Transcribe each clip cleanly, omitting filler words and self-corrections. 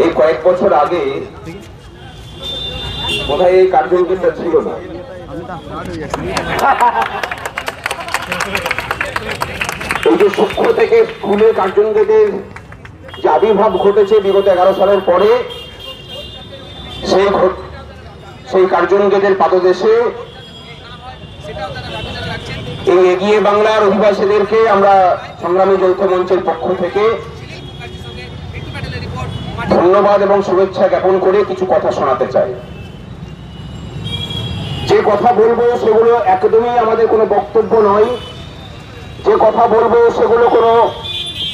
এই কয়েক বছর আগে বোধহয় এই কার্যক্রমটা ছিল না। এই যে সূক্ষ্ম থেকে স্কুলের কার্যক্রমের যে আবির্ভাব ঘটেছে বিগত 11 সালের পরে, সেই কার্যক্রমের পাদদেশে এই এগিয়ে বাংলার অধিবাসীদেরকে আমরা সংগ্রামী যৌথ মঞ্চের পক্ষ থেকে ধন্যবাদ এবং শুভেচ্ছা জ্ঞাপন করে কিছু কথা শোনাতে চাই। যে কথা বলবো সেগুলো একদমই আমাদের কোনো বক্তব্য নয়, যে কথা বলবো সেগুলো কোনো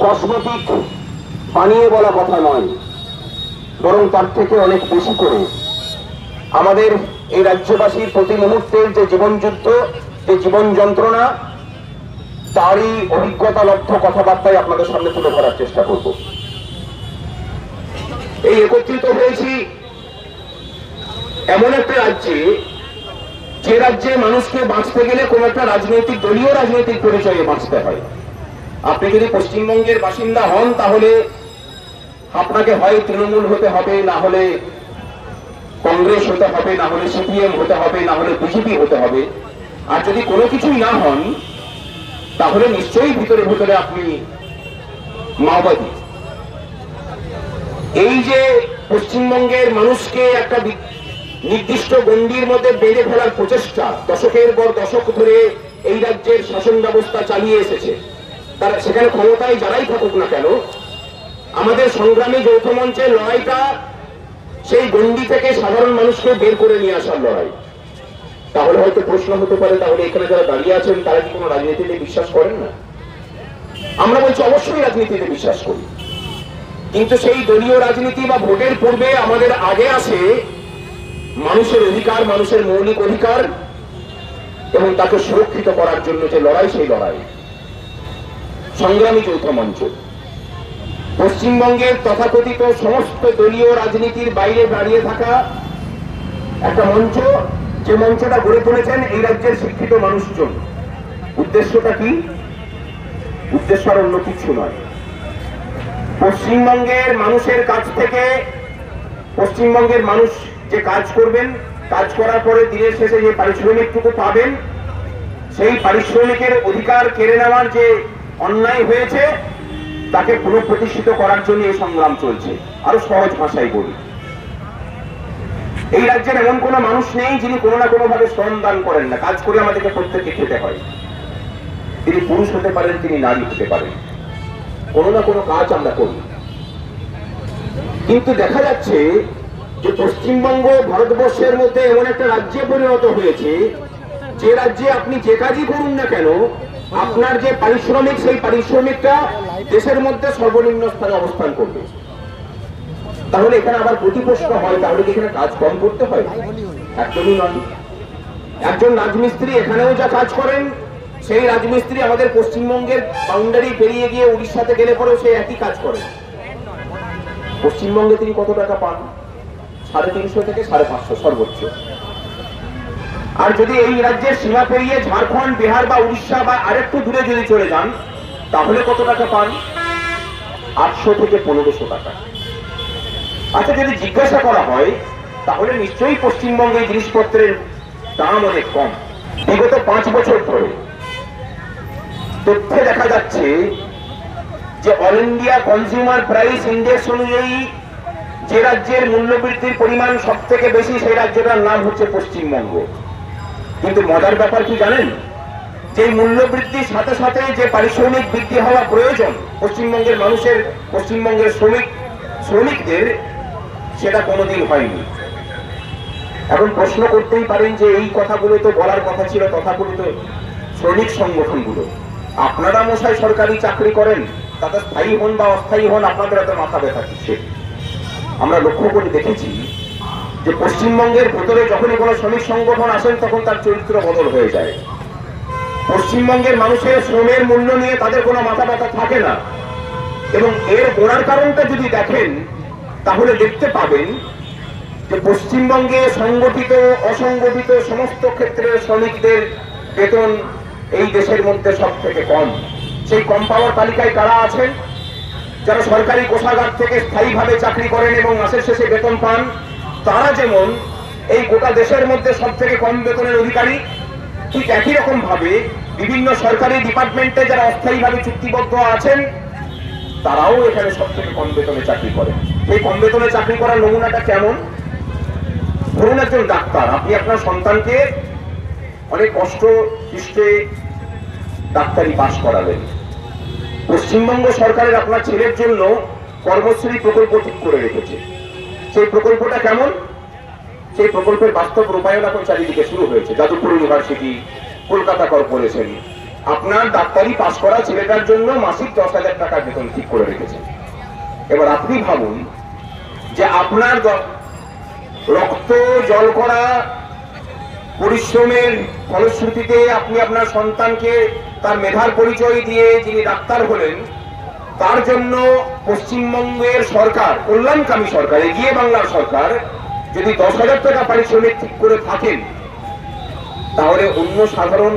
কসমেটিক বানিয়ে বলা কথা নয়, বরং তার থেকে অনেক বেশি করে আমাদের এই রাজ্যবাসীর প্রতি মুহূর্তের যে জীবনযুদ্ধ, যে জীবন যন্ত্রণা, তারই অভিজ্ঞতালব্ধ কথাবার্তায় আপনাদের সামনে তুলে ধরার চেষ্টা করব। এই একত্রিত হয়েছি এমন একটা রাজ্যে, যে রাজ্যে মানুষকে বাঁচতে গেলে কোন একটা রাজনৈতিক দলীয় রাজনৈতিক পরিচয়ে বাঁচতে হয়। আপনি যদি পশ্চিমবঙ্গের বাসিন্দা হন তাহলে আপনাকে হয় তৃণমূল হতে হবে, না হলে কংগ্রেস হতে হবে, না হলে সিপিএম হতে হবে, না হলে বিজেপি হতে হবে। আর যদি কোনো কিছুই না হন তাহলে নিশ্চয়ই ভিতরে ভিতরে আপনি মাওবাদী। এই যে পশ্চিমবঙ্গের মানুষকে একটা নির্দিষ্ট গণ্ডির মধ্যে বেঁধে ফেলার প্রচেষ্টা দশকের পর দশক ধরে এই রাজ্যের শাসন ব্যবস্থা চালিয়ে এসেছে, তারা সেখানে ক্ষমতায় যারাই থাকুক না কেন, আমাদের সংগ্রামী যৌথ মঞ্চের লড়াইটা সেই গণ্ডি থেকে সাধারণ মানুষকে বের করে নিয়ে আসার লড়াই। তাহলে হয়তো প্রশ্ন হতে পারে, তাহলে এখানে যারা দাঁড়িয়ে আছেন তারা কি কোনো রাজনীতিতে বিশ্বাস করেন না? আমরা বলছি অবশ্যই রাজনীতিতে বিশ্বাস করি, কিন্তু সেই দলীয় রাজনীতি বা ভোটের পূর্বে আমাদের আগে আসে মানুষের অধিকার, মানুষের মৌলিক অধিকার এবং তাকে সুরক্ষিত করার জন্য যে লড়াই, সেই লড়াই। সংগ্রামী যৌথ মঞ্চ পশ্চিমবঙ্গের তথাকথিত সমস্ত দলীয় রাজনীতির বাইরে দাঁড়িয়ে থাকা একটা মঞ্চ, যে মঞ্চটা গড়ে তুলেছেন এই রাজ্যের শিক্ষিত মানুষজন। উদ্দেশ্যটা কি? উদ্দেশ্য আর অন্য কিছু নয়, পশ্চিমবঙ্গের মানুষের কাছ থেকে পশ্চিমবঙ্গের মানুষ যে কাজ করবেন, কাজ করার পরে দিনের শেষে যে পারিশ্রমিকটুকু পাবেন, সেই পারিশ্রমিকের অধিকার কেড়ে নেওয়ার যে অন্যায় হয়েছে তাকে পুনঃপ্রতিষ্ঠিত করার জন্য এই সংগ্রাম চলছে। আরো সহজ ভাষায় বলি, এই রাজ্যের এমন কোন মানুষ নেই যিনি কোনো না কোনো ভাবে শ্রম দান করেন না। কাজ করে আমাদেরকে প্রত্যেককে খেতে হয়। তিনি পুরুষ হতে পারেন, তিনি নারী হতে পারেন, কোনো না কোনো কাজ আমরা করি। কিন্তু দেখা যাচ্ছে যে পশ্চিমবঙ্গ ভারতবর্ষের মধ্যে এমন একটা রাজ্যে পরিণত হয়েছে, যে রাজ্যে আপনি যে কাজই করুন না কেন আপনার যে পারিশ্রমিক, সেই পারিশ্রমিকটা দেশের মধ্যে সর্বনিম্ন স্থানে অবস্থান করবে। তাহলে এখানে আবার প্রতিপ্রশ্ন হয়, তাহলে কি এখানে কাজ কম করতে হয়? একদমই নয়। একজন রাজমিস্ত্রি এখানেও যা কাজ করেন, সেই রাজমিস্ত্রি আমাদের পশ্চিমবঙ্গের বাউন্ডারি পেরিয়ে গিয়ে উড়িষ্যাতে গেলে পরেও সেই একই কাজ করেন। পশ্চিমবঙ্গে তিনি কত টাকা পান? 350 থেকে 550 সর্বোচ্চ। আর যদি এই রাজ্যের সীমা পেরিয়ে ঝাড়খণ্ড, বিহার বা উড়িষ্যা বা আরেকটু দূরে যদি চলে যান তাহলে কত টাকা পান? 800 থেকে 1500 টাকা। আচ্ছা, যদি জিজ্ঞাসা করা হয় তাহলে নিশ্চয়ই পশ্চিমবঙ্গে জিনিসপত্রের দাম অনেক কম। বিগত 5 বছর ধরে তথ্যে দেখা যাচ্ছে যে all India consumer price index অনুযায়ী যে রাজ্যের মূল্যবৃদ্ধির পরিমাণ সব থেকে বেশি, সেই রাজ্যটার নাম হচ্ছে পশ্চিমবঙ্গ। কিন্তু মজার ব্যাপার কি জানেন? যে মূল্যবৃদ্ধির সাথে সাথে যে পারিশ্রমিক বৃদ্ধি হওয়া প্রয়োজন পশ্চিমবঙ্গের মানুষের, পশ্চিমবঙ্গের শ্রমিকদের, সেটা কোনোদিন হয়নি। এখন প্রশ্ন করতেই পারেন যে এই কথাগুলো তো বলার কথা ছিল তথাকথিত শ্রমিক সংগঠনগুলো। আপনারা মশাই সরকারি চাকরি করেন, তাতে স্থায়ী হন বা অস্থায়ী হন, আপনাদের এত মাথা ব্যথা কিসের? আমরা লক্ষ্য করে দেখেছি যে পশ্চিমবঙ্গের ভেতরে যখনই কোনো শ্রমিক সংগঠন আসেন তখন তার চরিত্র বদল হয়ে যায়। পশ্চিমবঙ্গের মানুষের শ্রমের মূল্য নিয়ে তাদের কোনো মাথা ব্যথা থাকে না। এবং এর গোড়ার কারণটা যদি দেখেন তাহলে দেখতে পাবেন যে পশ্চিমবঙ্গে সংগঠিত অসংগঠিত সমস্ত ক্ষেত্রের শ্রমিকদের বেতন এই দেশের মধ্যে সব থেকে কম। সেই কম পাওয়ার তালিকায় কারা আছেন? যারা সরকারি কোষাগার থেকে স্থায়ীভাবে চাকরি করেন এবং মাসের শেষে বেতন পান, তারা যেমন এই গোটা দেশের মধ্যে সব থেকে কম বেতনের অধিকারী, ঠিক একই রকম ভাবে বিভিন্ন সরকারি ডিপার্টমেন্টে যারা অস্থায়ীভাবে চুক্তিবদ্ধ আছেন, তারাও এখানে সব থেকে কম বেতনে চাকরি করেন। এই কম বেতনে চাকরি করার নমুনাটা কেমন? ধরুন একজন ডাক্তার, আপনি আপনার সন্তানকে অনেক কষ্ট সৃষ্টে ডাক্তারি পাশ করালেন। পশ্চিমবঙ্গ সরকারের আপনার ছেলের জন্য কর্মশ্রী প্রকল্প ঠিক করে রেখেছে। সেই প্রকল্পটা কেমন? সেই প্রকল্পের বাস্তব রূপায়ণ এখন চারিদিকে শুরু হয়েছে। যাদবপুর ইউনিভার্সিটি, কলকাতা কর্পোরেশন আপনার ডাক্তারি পাশ করা ছেলেটার জন্য মাসিক 10,000 টাকা বেতন ঠিক করে রেখেছে। এবার আপনি ভাবুন যে আপনার রক্ত জল করা পরিশ্রমের ফলশ্রুতিতে আপনি আপনার সন্তানকে তার মেধার পরিচয় দিয়ে যিনি ডাক্তার হলেন, তার জন্য পশ্চিমবঙ্গের সরকার, কল্যাণকামী সরকার, এগিয়ে বাংলার সরকার যদি 10,000 টাকা পারিশ্রমিক ঠিক করে থাকেন, তাহলে অন্য সাধারণ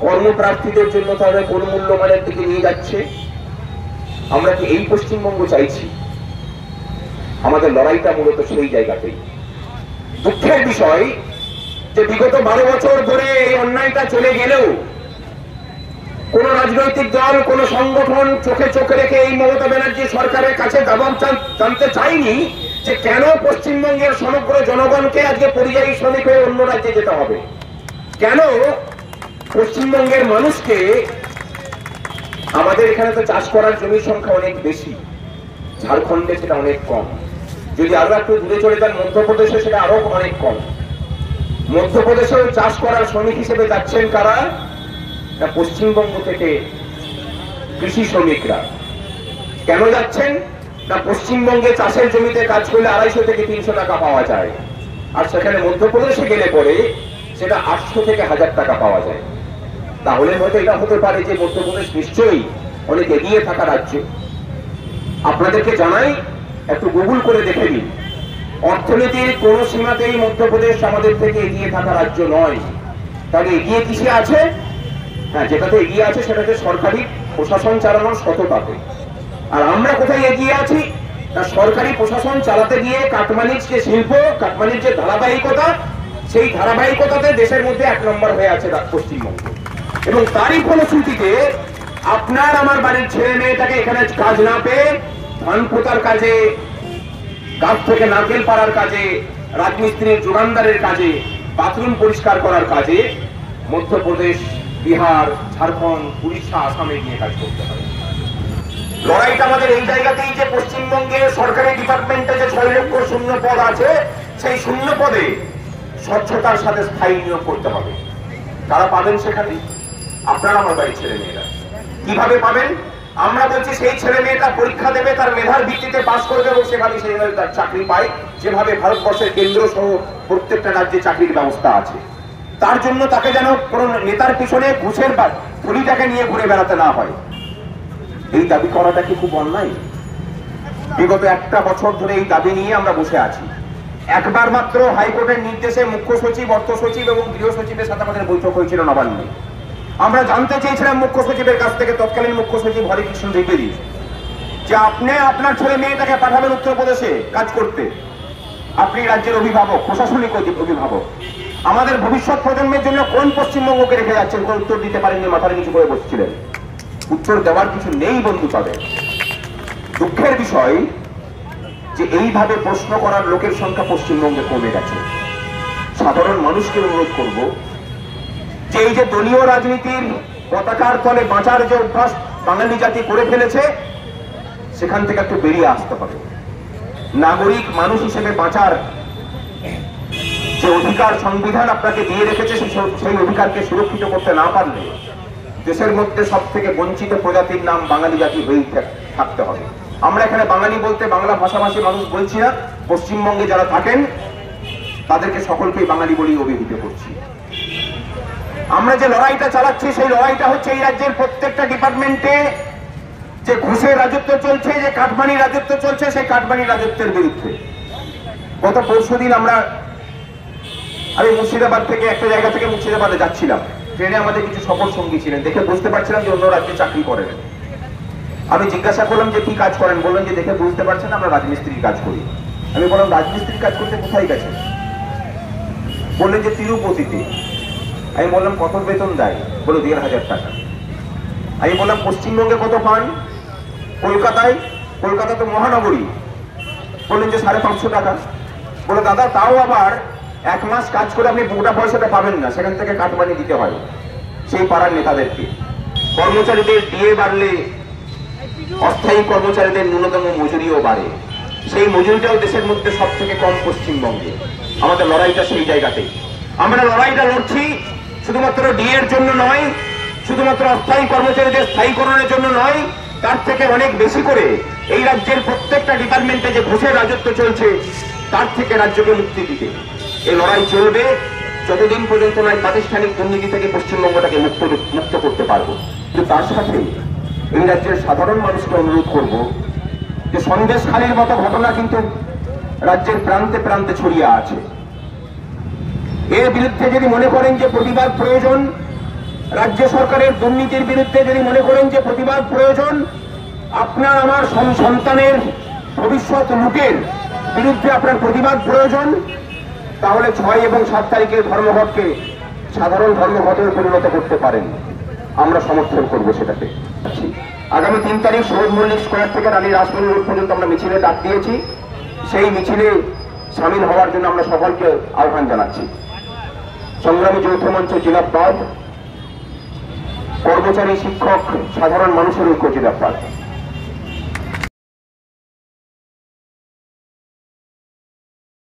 কর্মপ্রার্থীদের জন্য তাহলে কোন মূল্যমানের দিকে নিয়ে যাচ্ছে? আমরা কি এই পশ্চিমবঙ্গ চাইছি? আমাদের লড়াইটা মূলত সেই জায়গাতেই। দুঃখের বিষয় যে বিগত 12 বছর ধরে এই অন্যায়টা চলে গেলেও কোন রাজনৈতিক দল, কোন সংগঠন চোখে চোখে রেখে এই মমতা ব্যানার্জি সরকারের কাছে জবাব জানতে চাইনি যে কেন পশ্চিমবঙ্গের সমগ্র জনগণকে আজকে পরিযায়ী শ্রমিক হয়ে অন্য রাজ্যে যেতে হবে, কেন পশ্চিমবঙ্গের মানুষকে, আমাদের এখানে তো চাষ করার জমির সংখ্যা অনেক বেশি, ঝাড়খণ্ডে সেটা অনেক কম, যদি আরো একটু দূরে চলে যান মধ্যপ্রদেশে সেটা আরো অনেক কম। মধ্যপ্রদেশেও চাষ করার শ্রমিক হিসেবে যাচ্ছেন কারা? না, পশ্চিমবঙ্গ থেকে কৃষি শ্রমিকরা। কেন যাচ্ছেন? না, পশ্চিমবঙ্গে চাষের জমিতে কাজ করলে 250 থেকে 300 টাকা পাওয়া যায়, আর সেখানে মধ্যপ্রদেশে গেলে পরে সেটা 800 থেকে 1000 টাকা পাওয়া যায়। তাহলে হয়তো এটা হতে পারে যে মধ্যপ্রদেশ নিশ্চয়ই অনেক এগিয়ে থাকা রাজ্য। আপনাদেরকে জানাই, একটু গুগল করে দেখে নিন, অর্থনীতির কোন সীমাতেই মধ্যপ্রদেশ আমাদের থেকে এগিয়ে থাকা রাজ্য নয়। তাহলে এগিয়ে কিসে আছে? হ্যাঁ, যেটাতে এগিয়ে আছে সেটাতে সরকারি প্রশাসন চালানোর সততাতে। আর আমরা কোথায় এগিয়ে আছি? না, সরকারি প্রশাসন চালাতে গিয়ে কাটমানির যে শিল্প, কাটমানির যে ধারাবাহিকতা, সেই ধারাবাহিকতাতে দেশের মধ্যে 1 নম্বর হয়ে আছে পশ্চিমবঙ্গ। এবং তারই ফলশ্রুতিতে আপনার আমার বাড়ির ছেলে মেয়েটাকে এখানে কাজ না পেয়ে ধান পোতার কাজে, গাছ থেকে নারকেল পাড়ার কাজে, রাজমিস্ত্রির যোগানদারের কাজে, বাথরুম পরিষ্কার করার কাজে মধ্যপ্রদেশ, বিহার, ঝাড়খণ্ড, উড়িষ্যা, আসামে গিয়ে কাজ করতে হবে। লড়াইটা আমাদের এই জায়গাতেই যে পশ্চিমবঙ্গের সরকারি ডিপার্টমেন্টে যে 6 লক্ষ শূন্য পদ আছে, সেই শূন্য পদে স্বচ্ছতার সাথে স্থায়ী নিয়োগ করতে হবে। কারা পাবেন সেখানে? আপনারা আমার বাড়ির ছেলে মেয়েরা। কিভাবে পাবেন? আমরা বলছি সেই ছেলে মেয়েটা পরীক্ষা দেবে, তার মেধার ভিত্তিতে পাস করবে এবং সেভাবে সেইভাবে তার চাকরি পায়, যেভাবে ভারতবর্ষের কেন্দ্র সহ প্রত্যেকটা রাজ্যে চাকরির ব্যবস্থা আছে। তার জন্য তাকে যেন কোন নেতার পিছনে ঘুষের থলিটাকে নিয়ে ঘুরে বেড়াতে না হয়। এই দাবি করাটা কি খুব অন্যায়? বিগত 1টা বছর ধরে এই দাবি নিয়ে আমরা বসে আছি। একবার মাত্র হাইকোর্টের নির্দেশে মুখ্য সচিব, অর্থ সচিব এবং গৃহ সচিবের সাথে আমাদের বৈঠক হয়েছিল নবান্নে। আমরা জানতে চেয়েছিলাম মুখ্য সচিবের কাছ থেকে, তৎকালীন মুখ্য সচিব হরিকৃষ্ণ দ্বিবেদী, যে আপনি আপনার ছেলে মেয়েটাকে পাঠাবেন উত্তরপ্রদেশে কাজ করতে, আপনি রাজ্যের অভিভাবক, প্রশাসনিক অভিভাবক, আমাদের ভবিষ্যৎ প্রজন্মের জন্য কোন পশ্চিমবঙ্গকে রেখে যাচ্ছেন? কোন উত্তর দিতে পারেননি, মাথার নিচু করে বসছিলেন। উত্তর দেওয়ার কিছু নেই বন্ধু তাদের। দুঃখের বিষয় যে এইভাবে প্রশ্ন করার লোকের সংখ্যা পশ্চিমবঙ্গে কমে গেছে। সাধারণ মানুষকে অনুরোধ করব যে এই যে দলীয় রাজনীতির পতাকার তলে বাঁচার যে অভ্যাস বাঙালি জাতি করে ফেলেছে, সেখান থেকে একটু বেরিয়ে আসতে হবে। নাগরিক মানুষ হিসেবে বাঁচার যে অধিকার সংবিধান আপনাকে দিয়ে রেখেছে, সেই অধিকারকে সুরক্ষিত করতে না পারলে দেশের মধ্যে সব থেকে বঞ্চিত প্রজাতির নাম বাঙালি জাতি হয়েই থাকতে হবে। আমরা এখানে বাঙালি বলতে বাংলা ভাষাভাষী মানুষ বলছি না, পশ্চিমবঙ্গে যারা থাকেন তাদেরকে সকলকেই বাঙালি বলেই অভিহিত করছি। আমরা যে লড়াইটা চালাচ্ছি, সেই লড়াইটা হচ্ছে এই রাজ্যের প্রত্যেকটা ডিপার্টমেন্টে যে ঘুষের রাজত্ব চলছে, যে কাটমানি রাজত্ব চলছে, সেই কাটমানি রাজত্বের বিরুদ্ধে। গত পরশুদিন আমি মুর্শিদাবাদ থেকে একটা জায়গা থেকে মুর্শিদাবাদে যাচ্ছিলাম, ট্রেনে আমাদের কিছু সফর সঙ্গী ছিলেন, দেখে বুঝতে পারছিলাম যে অন্য রাজ্যে চাকরি করেন। আমি জিজ্ঞাসা করলাম যে কি কাজ করেন, বললেন যে দেখে বুঝতে পারছেন আমরা রাজমিস্ত্রির কাজ করি। আমি বললাম রাজমিস্ত্রির কাজ করতে কোথায় গেছেন? বললেন যে তিরুপতিতে। আমি বললাম কত বেতন দেয়? বলে 1,500 টাকা। আমি বললাম পশ্চিমবঙ্গে কত পান? কলকাতায়, কলকাতা তো মহানগরী। বললেন যে 550 টাকা। বলে দাদা তাও আবার 1 মাস কাজ করে আপনি পুরোটা পয়সাটা পাবেন না, সেখান থেকে কাটমানি দিতে হয় সেই পাড়ার নেতাদেরকে। কর্মচারীদের ডিএ বাড়লে অস্থায়ী কর্মচারীদের ন্যূনতম মজুরিও বাড়ে, সেই মজুরিটাও দেশের মধ্যে সব থেকে কম পশ্চিমবঙ্গে। আমাদের লড়াইটা সেই জায়গাতেই। আমরা লড়াইটা লড়ছি শুধুমাত্র ডিএর জন্য নয়, শুধুমাত্র অস্থায়ী কর্মচারীদের স্থায়ীকরণের জন্য নয়, তার থেকে অনেক বেশি করে এই রাজ্যের প্রত্যেকটা ডিপার্টমেন্টে যে ঘুষের রাজত্ব চলছে তার থেকে রাজ্যকে মুক্তি দিতে। এই লড়াই চলবে যতদিন পর্যন্ত নয় প্রাতিষ্ঠানিক দুর্নীতি থেকে পশ্চিমবঙ্গটাকে মুক্ত করতে পারবো। কিন্তু তার সাথে এই রাজ্যের সাধারণ মানুষকে অনুরোধ করব যে সন্দেশখালীর মতো ঘটনা কিন্তু রাজ্যের প্রান্তে প্রান্তে ছড়িয়ে আছে। এর বিরুদ্ধে যদি মনে করেন যে প্রতিবাদ প্রয়োজন, রাজ্য সরকারের দুর্নীতির বিরুদ্ধে যদি মনে করেন যে প্রতিবাদ প্রয়োজন, আপনার আমার সন্তানের ভবিষ্যৎ লুটের বিরুদ্ধে আপনার প্রতিবাদ প্রয়োজন, তাহলে 6 এবং 7 তারিখের ধর্মঘটকে সাধারণ ধর্মঘটে পরিণত করতে পারেন। আমরা সমর্থন করব সেটাকে। আগামী 3 তারিখ শহীদ মল্লিক স্কোয়ার থেকে রানী রাসমণি রোড পর্যন্ত আমরা মিছিলে ডাক দিয়েছি। সেই মিছিলে সামিল হওয়ার জন্য আমরা সকলকে আহ্বান জানাচ্ছি। সংগ্রামী যৌথ মঞ্চ জিন্দাবাদ, কর্মচারী শিক্ষক সাধারণ মানুষের ঐক্য জিন্দাবাদ।